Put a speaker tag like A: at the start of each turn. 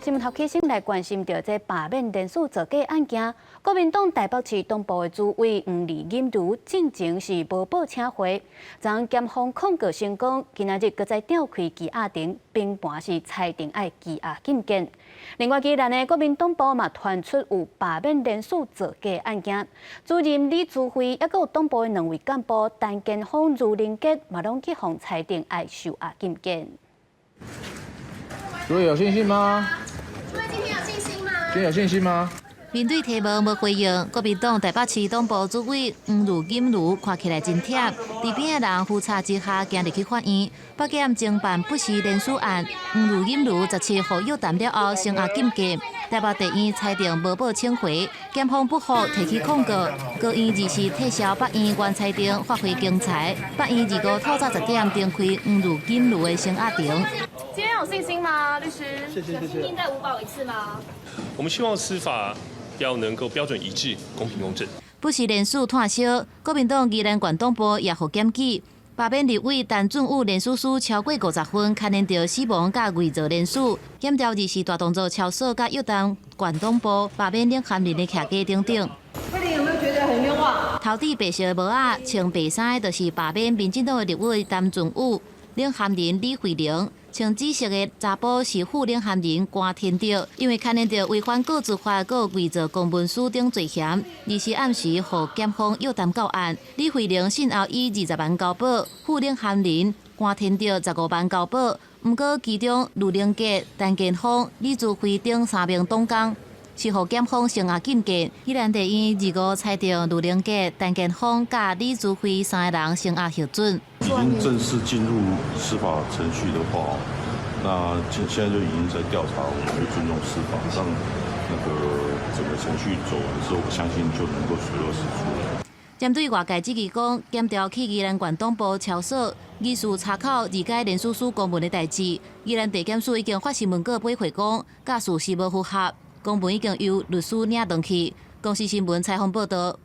A: 新闻头起先来关心到这罢免连署造假案件，国民党台北市东部的主委黄丽锦如进前是无报请回，昨检方控告成功，今仔日搁再召开羁押庭，并盘是裁定爱羁押禁见。另外，既然的国民党部嘛传出有罢免连署造假案件，主任李志辉也有党部的2位干部陈建峰、余林杰嘛拢去互裁定爱受押禁见。
B: 主委有信心吗？
C: 主委今天有信心吗？
B: 今天有信心吗？
D: 面对提问无回应，国民党台北市党部主委黄丽锦如看起来真忝，伫边的人呼查之下，行入去法院。北检侦办不实连署案，黄丽锦如17号约谈了后，声押禁见。台北地院裁定无报请回，检方不服提起控告。高院24撤销北院原裁定，发挥公裁。北院25透早10点展开黄丽锦如的声押庭。
C: 今天有信心吗，律师？
E: 谢谢。
C: 有信心再5保1次吗？
E: 我们希望司法要能够标准一致、公平公正。
D: 不实连署炭烧，国民党宜兰县党部也互检举。罢免立委陈俊武连署数超过50分，牵连到死亡甲伪造连署。检调24大动作超速甲约谈县党部罢免领含人的徛家等等。
F: 慧玲有没有觉得很冤枉？
D: 头顶白色的帽仔，穿白衫的就是罢免民进党的立委陈俊武，领含人李慧玲。穿紫色的查甫是副领含人关天德，因为牵连到违反个资法、佮伪造公文书等罪嫌，24暗时互检方约谈到案。李慧玲信后以20万交保，副领含人关天德15万交保。不过其中卢凌杰、陈建峰、李志辉等3名党工是互检方声押禁见。宜兰地院25裁定卢凌杰、陈建峰甲李志辉3个人声押核准。
G: 已经正式进入司法程序的话，那现在就已经在调查，我们会尊重司法，让那个整个程序走完之后，我相信就能够水落石出了。
D: 针对外界质疑讲，检调去宜兰县党部超速，疑似查考2解连署书公文的代志，宜兰地检署已经发新闻稿驳回讲，甲事实无符合，公文已经由律师领回去。公视新闻采访报道。